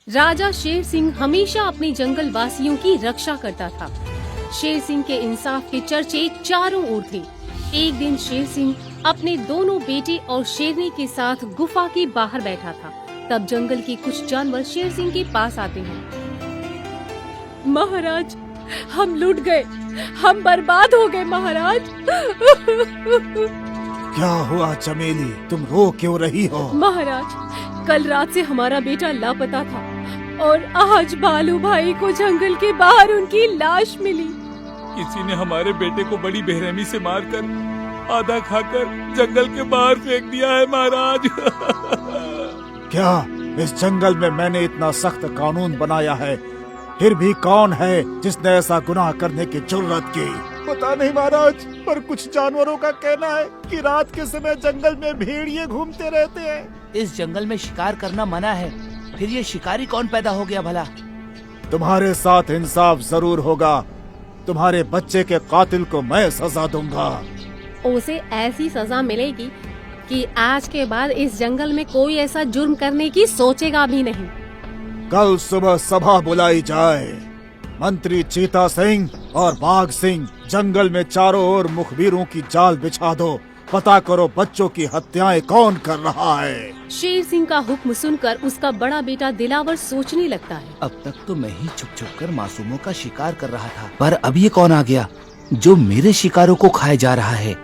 राजा शेर सिंह हमेशा अपने जंगल वासियों की रक्षा करता था। शेर सिंह के इंसाफ के चर्चे चारों ओर थे। एक दिन शेर सिंह अपने दोनों बेटे और शेरनी के साथ गुफा के बाहर बैठा था। तब जंगल के कुछ जानवर शेर सिंह के पास आते हैं। महाराज, हम लूट गए, हम बर्बाद हो गए महाराज। क्या हुआ चमेली, तुम रो क्यों रही हो? महाराज, कल रात से हमारा बेटा लापता था और आज बालू भाई को जंगल के बाहर उनकी लाश मिली। किसी ने हमारे बेटे को बड़ी बेरहमी से मारकर आधा खाकर जंगल के बाहर फेंक दिया है महाराज। क्या इस जंगल में मैंने इतना सख्त कानून बनाया है, फिर भी कौन है जिसने ऐसा गुनाह करने की जुर्रत की? पता नहीं महाराज, पर कुछ जानवरों का कहना है कि रात के समय जंगल में भेड़िए घूमते रहते हैं। इस जंगल में शिकार करना मना है, फिर ये शिकारी कौन पैदा हो गया भला? तुम्हारे साथ इंसाफ जरूर होगा। तुम्हारे बच्चे के कातिल को मैं सजा दूंगा। उसे ऐसी सजा मिलेगी कि आज के बाद इस जंगल में कोई ऐसा जुर्म करने की सोचेगा भी नहीं। कल सुबह सभा बुलाई जाए। मंत्री चीता सिंह और बाघ सिंह जंगल में चारों ओर मुखबिरों की जाल बिछा दो। पता करो बच्चों की हत्याएं कौन कर रहा है। शेर सिंह का हुक्म सुनकर उसका बड़ा बेटा दिलावर सोचने लगता है। अब तक तो मैं ही छुप छुप कर मासूमों का शिकार कर रहा था, पर अब ये कौन आ गया जो मेरे शिकारों को खाए जा रहा है?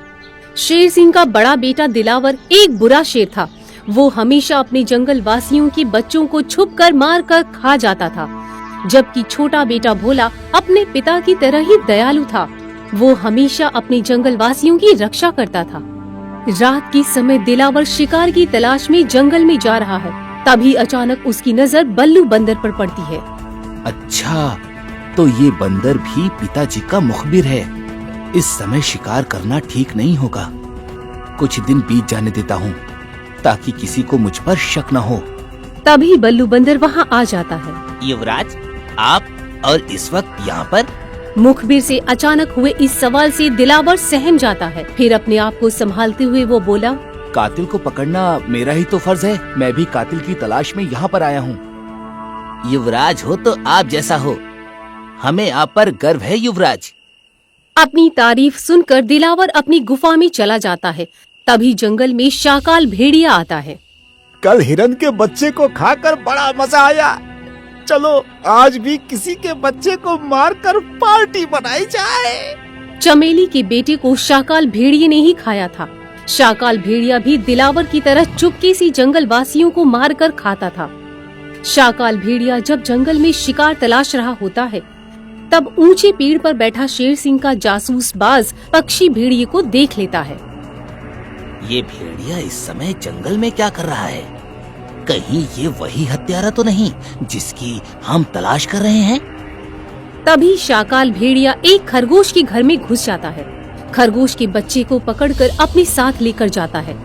शेर सिंह का बड़ा बेटा दिलावर एक बुरा शेर था। वो हमेशा अपने जंगल वासियों के बच्चों को छुपकर मारकर खा जाता था, जबकि छोटा बेटा भोला अपने पिता की तरह ही दयालु था। वो हमेशा अपने जंगल वासियों की रक्षा करता था। रात के समय दिलावर शिकार की तलाश में जंगल में जा रहा है। तभी अचानक उसकी नजर बल्लू बंदर पर पड़ती है। अच्छा, तो ये बंदर भी पिताजी का मुखबिर है। इस समय शिकार करना ठीक नहीं होगा। कुछ दिन बीत जाने देता हूँ ताकि किसी को मुझ पर शक न हो। तभी बल्लू बंदर वहाँ आ जाता है। युवराज, आप और इस वक्त यहाँ पर? मुखबिर से अचानक हुए इस सवाल से दिलावर सहम जाता है। फिर अपने आप को संभालते हुए वो बोला, कातिल को पकड़ना मेरा ही तो फर्ज है। मैं भी कातिल की तलाश में यहाँ पर आया हूँ। युवराज हो तो आप जैसा हो, हमें आप पर गर्व है युवराज। अपनी तारीफ सुनकर दिलावर अपनी गुफा में चला जाता है। तभी जंगल में शाकाल भेड़िया आता है। कल हिरन के बच्चे को खाकर बड़ा मजा आया। चलो आज भी किसी के बच्चे को मारकर पार्टी बनाई जाए। चमेली के बेटे को शाकाल भेड़िए ने ही खाया था। शाकाल भेड़िया भी दिलावर की तरह चुपके से जंगल वासियों को मारकर खाता था। शाकाल भेड़िया जब जंगल में शिकार तलाश रहा होता है, तब ऊंचे पेड़ पर बैठा शेर सिंह का जासूस बाज पक्षी भेड़िए को देख लेता है। ये भेड़िया इस समय जंगल में क्या कर रहा है? कहीं ये वही हत्यारा तो नहीं जिसकी हम तलाश कर रहे हैं? तभी शाकाल भेड़िया एक खरगोश के घर में घुस जाता है। खरगोश के बच्चे को पकड़कर अपने साथ लेकर जाता है।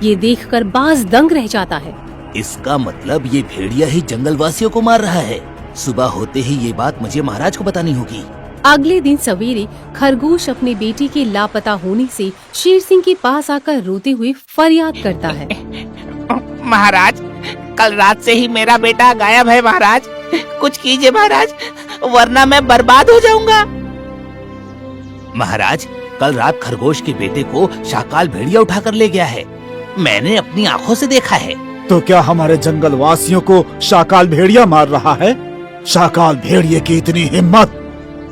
ये देखकर बाज दंग रह जाता है। इसका मतलब ये भेड़िया ही जंगल वासियों को मार रहा है। सुबह होते ही ये बात मुझे महाराज को बतानी होगी। अगले दिन सवेरे खरगोश अपने बेटे के लापता होने से शेर सिंह के पास आकर रोते हुए फरियाद करता है। महाराज, कल रात से ही मेरा बेटा गायब है महाराज। कुछ कीजिए महाराज, वरना मैं बर्बाद हो जाऊंगा। महाराज, कल रात खरगोश के बेटे को शाकाल भेड़िया उठाकर ले गया है। मैंने अपनी आंखों से देखा है। तो क्या हमारे जंगल वासियों को शाकाल भेड़िया मार रहा है? शाकाल भेड़िए की इतनी हिम्मत!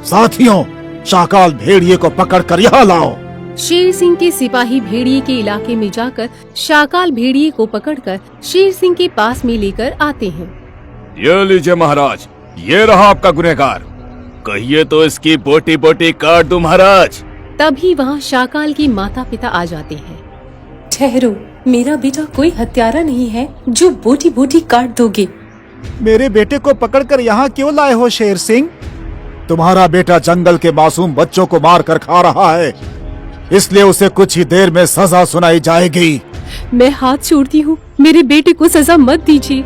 साथियों, शाकाल भेड़िए को पकड़कर यहाँ लाओ। शेर सिंह के सिपाही भेड़िए के इलाके में जाकर शाकाल भेड़िए को पकड़कर शेर सिंह के पास में लेकर आते हैं। ये लीजिए महाराज, ये रहा आपका गुनहगार। कहिए तो इसकी बोटी बोटी काट दूं महाराज। तभी वहाँ शाकाल के माता पिता आ जाते हैं। ठहरो, मेरा बेटा कोई हत्यारा नहीं है जो बोटी बोटी काट दोगे। मेरे बेटे को पकड़कर यहाँ क्यों लाए हो शेर सिंह? तुम्हारा बेटा जंगल के मासूम बच्चों को मार कर खा रहा है, इसलिए उसे कुछ ही देर में सजा सुनाई जाएगी। मैं हाथ छोड़ती हूँ, मेरे बेटे को सजा मत दीजिए।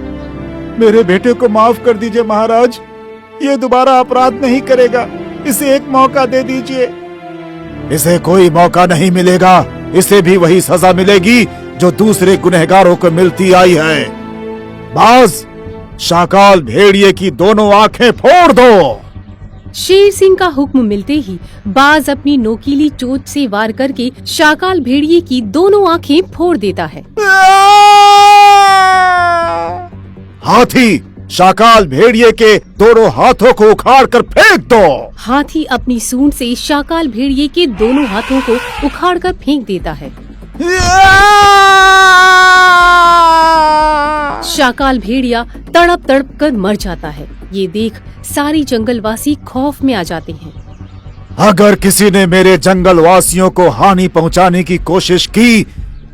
मेरे बेटे को माफ कर दीजिए महाराज, ये दोबारा अपराध नहीं करेगा। इसे एक मौका दे दीजिए। इसे कोई मौका नहीं मिलेगा, इसे भी वही सजा मिलेगी जो दूसरे गुनहगारों को मिलती आई है। बाज, शाकाल भेड़िए की दोनों आंखें फोड़ दो। शेर सिंह का हुक्म मिलते ही बाज अपनी नोकीली चोंच से वार करके शाकाल भेड़िए की दोनों आंखें फोड़ देता है। हाथी, शाकाल भेड़िए के दोनों हाथों को उखाड़ कर फेंक दो। हाथी अपनी सूंड से शाकाल भेड़िए के दोनों हाथों को उखाड़ कर फेंक देता है। शाकाल भेड़िया तड़प तड़प कर मर जाता है। ये देख सारी जंगलवासी खौफ में आ जाते हैं। अगर किसी ने मेरे जंगल वासियों को हानि पहुंचाने की कोशिश की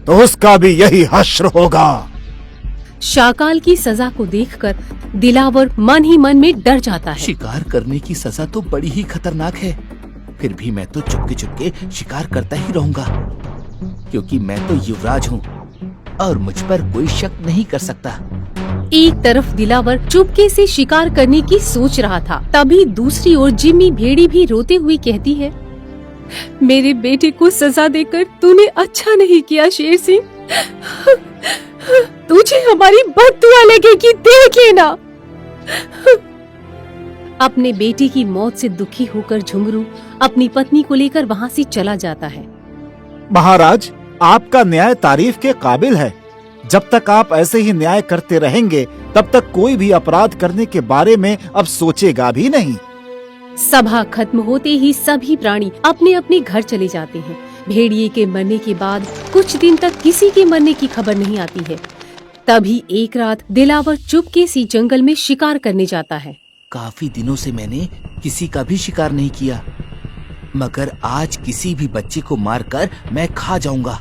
तो उसका भी यही हश्र होगा। शाकाल की सजा को देखकर दिलावर मन ही मन में डर जाता है। शिकार करने की सजा तो बड़ी ही खतरनाक है, फिर भी मैं तो चुपके चुपके शिकार करता ही रहूंगा, क्योंकि मैं तो युवराज हूँ और मुझ पर कोई शक नहीं कर सकता। एक तरफ दिलावर चुपके से शिकार करने की सोच रहा था, तभी दूसरी ओर जिम्मी भेड़ी भी रोते हुए कहती है, मेरे बेटे को सजा देकर तूने अच्छा नहीं किया शेर सिंह। तुझे हमारी बद्दुआ लगेगी, देख लेना। अपने बेटे की मौत से दुखी होकर झुंगरू अपनी पत्नी को लेकर वहाँ से चला जाता है। महाराज, आपका न्याय तारीफ के काबिल है। जब तक आप ऐसे ही न्याय करते रहेंगे तब तक कोई भी अपराध करने के बारे में अब सोचेगा भी नहीं। सभा खत्म होते ही सभी प्राणी अपने अपने घर चले जाते हैं। भेड़िए के मरने के बाद कुछ दिन तक किसी के मरने की खबर नहीं आती है। तभी एक रात दिलावर चुपके से जंगल में शिकार करने जाता है। काफी दिनों से मैंने किसी का भी शिकार नहीं किया, मगर आज किसी भी बच्चे को मारकर मैं खा जाऊंगा।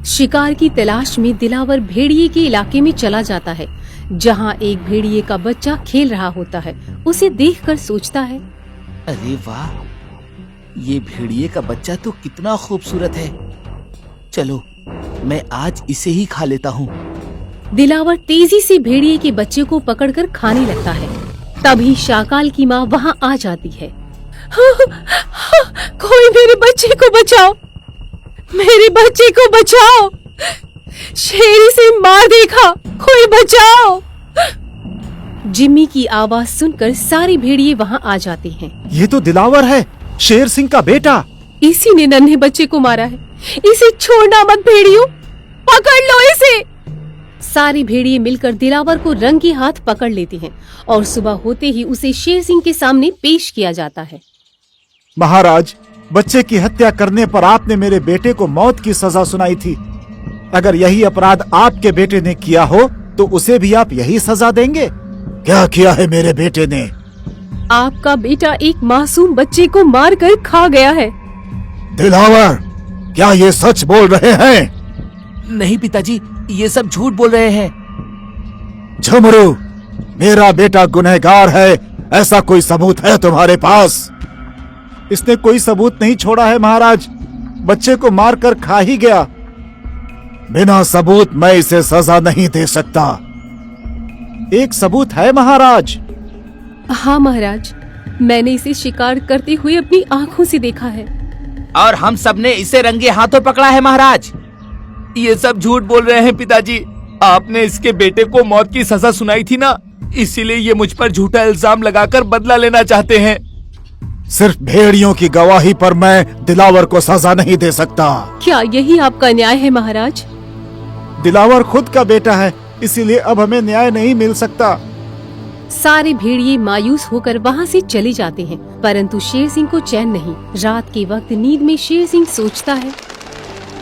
शिकार की तलाश में दिलावर भेड़िए के इलाके में चला जाता है, जहाँ एक भेड़िए का बच्चा खेल रहा होता है। उसे देखकर सोचता है, अरे वाह, ये भेड़िए का बच्चा तो कितना खूबसूरत है। चलो मैं आज इसे ही खा लेता हूँ। दिलावर तेजी से भेड़िए के बच्चे को पकड़कर खाने लगता है। तभी शाकाल की माँ वहाँ आ जाती है। कोई मेरे बच्चे को बचाओ, मेरे बच्चे को बचाओ, शेर इसे मार देगा, कोई बचाओ। जिम्मी की आवाज सुनकर सारे भेड़िए वहाँ आ जाते हैं। ये तो दिलावर है, शेर सिंह का बेटा। इसी ने नन्हे बच्चे को मारा है, इसे छोड़ना मत भेड़ियों, पकड़ लो इसे। सारे भेड़िए मिलकर दिलावर को रंगे हाथ पकड़ लेते हैं और सुबह होते ही उसे शेर सिंह के सामने पेश किया जाता है। महाराज, बच्चे की हत्या करने पर आपने मेरे बेटे को मौत की सजा सुनाई थी। अगर यही अपराध आपके बेटे ने किया हो तो उसे भी आप यही सजा देंगे? क्या किया है मेरे बेटे ने? आपका बेटा एक मासूम बच्चे को मारकर खा गया है। दिलावर, क्या ये सच बोल रहे हैं? नहीं पिताजी, ये सब झूठ बोल रहे हैं। झुमरू, मेरा बेटा गुनहगार है, ऐसा कोई सबूत है तुम्हारे पास? इसने कोई सबूत नहीं छोड़ा है महाराज, बच्चे को मारकर खा ही गया। बिना सबूत मैं इसे सजा नहीं दे सकता। एक सबूत है महाराज। हाँ महाराज, मैंने इसे शिकार करते हुए अपनी आंखों से देखा है। और हम सबने इसे रंगे हाथों पकड़ा है महाराज। ये सब झूठ बोल रहे हैं पिताजी। आपने इसके बेटे को मौत की सजा सुनाई थी ना, इसीलिए ये मुझ पर झूठा इल्जाम लगाकर बदला लेना चाहते हैं। सिर्फ भेड़ियों की गवाही पर मैं दिलावर को सजा नहीं दे सकता। क्या यही आपका न्याय है महाराज? दिलावर खुद का बेटा है, इसीलिए अब हमें न्याय नहीं मिल सकता। सारे भेड़िए मायूस होकर वहाँ से चले जाते हैं, परंतु शेर सिंह को चैन नहीं। रात के वक्त नींद में शेर सिंह सोचता है,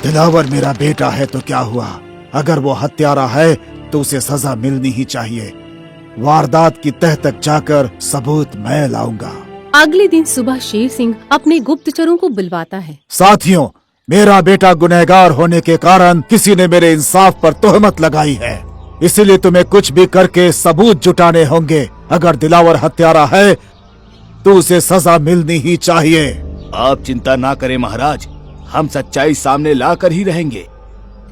दिलावर मेरा बेटा है तो क्या हुआ, अगर वो हत्यारा है तो उसे सजा मिलनी ही चाहिए। वारदात की तह तक जाकर सबूत मैं लाऊंगा। अगले दिन सुबह शेर सिंह अपने गुप्तचरों को बुलवाता है। साथियों, मेरा बेटा गुनहगार होने के कारण किसी ने मेरे इंसाफ पर तोहमत लगाई है, इसलिए तुम्हें कुछ भी करके सबूत जुटाने होंगे। अगर दिलावर हत्यारा है तो उसे सजा मिलनी ही चाहिए। आप चिंता ना करें महाराज, हम सच्चाई सामने लाकर ही रहेंगे।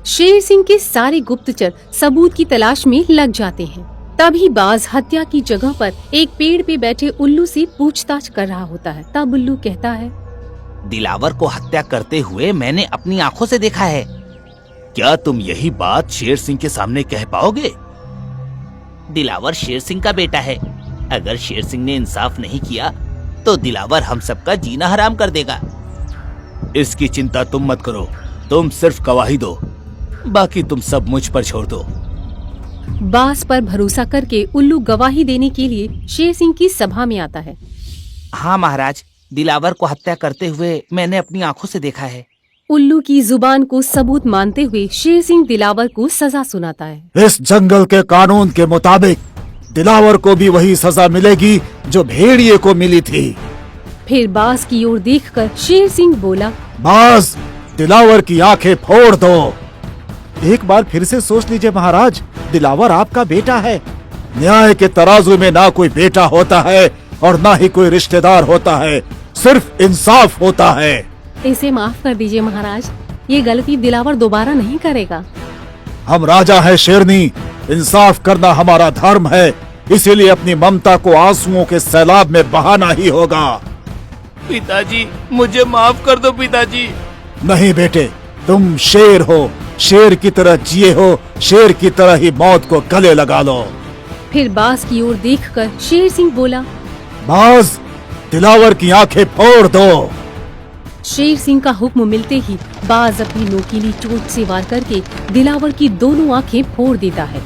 शेर सिंह के सारे गुप्तचर सबूत की तलाश में लग जाते हैं। तभी बाज हत्या की जगह पर एक पेड़ पे बैठे उल्लू से पूछताछ कर रहा होता है। तब उल्लू कहता है, दिलावर को हत्या करते हुए मैंने अपनी आंखों से देखा है। क्या तुम यही बात शेर सिंह के सामने कह पाओगे? दिलावर शेर सिंह का बेटा है। अगर शेर सिंह ने इंसाफ नहीं किया तो दिलावर हम सबका जीना हराम कर देगा। इसकी चिंता तुम मत करो, तुम सिर्फ गवाही दो, बाकी तुम सब मुझ पर छोड़ दो। बास पर भरोसा करके उल्लू गवाही देने के लिए शेर सिंह की सभा में आता है। हाँ महाराज, दिलावर को हत्या करते हुए मैंने अपनी आंखों से देखा है। उल्लू की जुबान को सबूत मानते हुए शेर सिंह दिलावर को सजा सुनाता है। इस जंगल के कानून के मुताबिक दिलावर को भी वही सजा मिलेगी जो भेड़िए को मिली थी। फिर बास की ओर देखकर शेर सिंह बोला, बास, दिलावर की आंखें फोड़ दो। एक बार फिर से सोच लीजिए महाराज, दिलावर आपका बेटा है। न्याय के तराजू में ना कोई बेटा होता है और ना ही कोई रिश्तेदार होता है, सिर्फ इंसाफ होता है। इसे माफ कर दीजिए महाराज, ये गलती दिलावर दोबारा नहीं करेगा। हम राजा है शेरनी, इंसाफ करना हमारा धर्म है, इसीलिए अपनी ममता को आंसुओं के सैलाब में बहाना ही होगा। पिताजी, मुझे माफ कर दो पिताजी। नहीं बेटे, तुम शेर हो, शेर की तरह जिए हो, शेर की तरह ही मौत को गले लगा लो। फिर बास की ओर देखकर शेर सिंह बोला, बाज, दिलावर की आंखें फोड़ दो। शेर सिंह का हुक्म मिलते ही बाज अपनी नोकीली चोट से वार करके दिलावर की दोनों आंखें फोड़ देता है।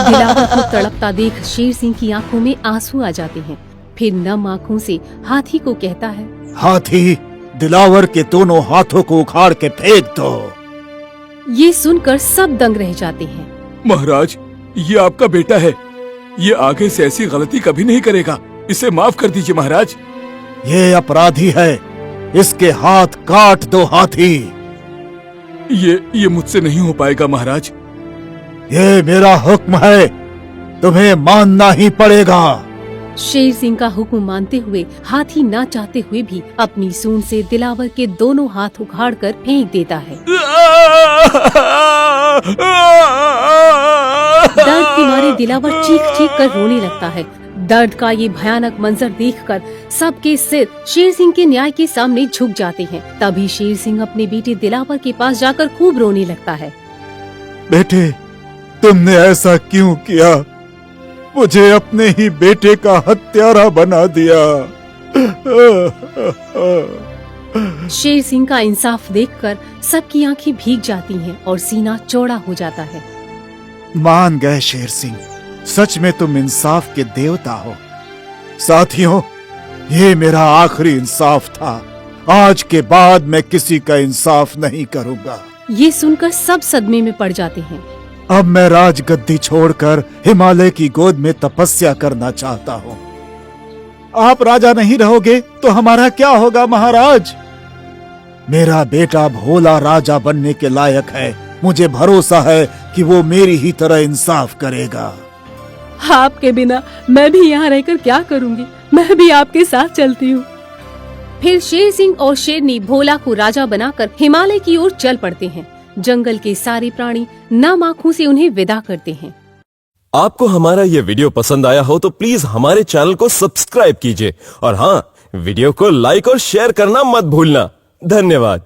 दिलावर को तड़पता देख शेर सिंह की आंखों में आंसू आ जाते हैं। फिर नम आंखों से हाथी को कहता है, हाथी, दिलावर के दोनों हाथों को उखाड़ के फेंक दो। ये सुनकर सब दंग रह जाते हैं। महाराज, ये आपका बेटा है, ये आगे से ऐसी गलती कभी नहीं करेगा, इसे माफ कर दीजिए महाराज। ये अपराधी है, इसके हाथ काट दो हाथी। ये मुझसे नहीं हो पाएगा महाराज। ये मेरा हुक्म है, तुम्हें मानना ही पड़ेगा। शेर सिंह का हुक्म मानते हुए हाथी ना चाहते हुए भी अपनी सूंड से दिलावर के दोनों हाथ उखाड़कर फेंक देता है। दर्द के मारे दिलावर चीख चीख कर रोने लगता है। दर्द का ये भयानक मंजर देखकर सबके सिर शेर सिंह के न्याय के सामने झुक जाते हैं। तभी शेर सिंह अपने बेटे दिलावर के पास जाकर खूब रोने लगता है। बेटे, तुमने ऐसा क्यों किया? मुझे अपने ही बेटे का हत्यारा बना दिया। शेर सिंह का इंसाफ देखकर सबकी आंखें भीग जाती हैं और सीना चौड़ा हो जाता है। मान गए शेर सिंह, सच में तुम इंसाफ के देवता हो। साथियों, ये मेरा आखिरी इंसाफ था। आज के बाद मैं किसी का इंसाफ नहीं करूंगा। ये सुनकर सब सदमे में पड़ जाते हैं। अब मैं राजगद्दी छोड़कर हिमालय की गोद में तपस्या करना चाहता हूँ। आप राजा नहीं रहोगे तो हमारा क्या होगा महाराज? मेरा बेटा भोला राजा बनने के लायक है। मुझे भरोसा है कि वो मेरी ही तरह इंसाफ करेगा। आपके बिना मैं भी यहाँ रहकर क्या करूँगी? मैं भी आपके साथ चलती हूँ। फिर शेर सिंह और शेरनी भोला को राजा बनाकर हिमालय की ओर चल पड़ते हैं। जंगल के सारे प्राणी नम आंखों से उन्हें विदा करते हैं। आपको हमारा ये वीडियो पसंद आया हो तो प्लीज हमारे चैनल को सब्सक्राइब कीजिए और हाँ, वीडियो को लाइक और शेयर करना मत भूलना। धन्यवाद।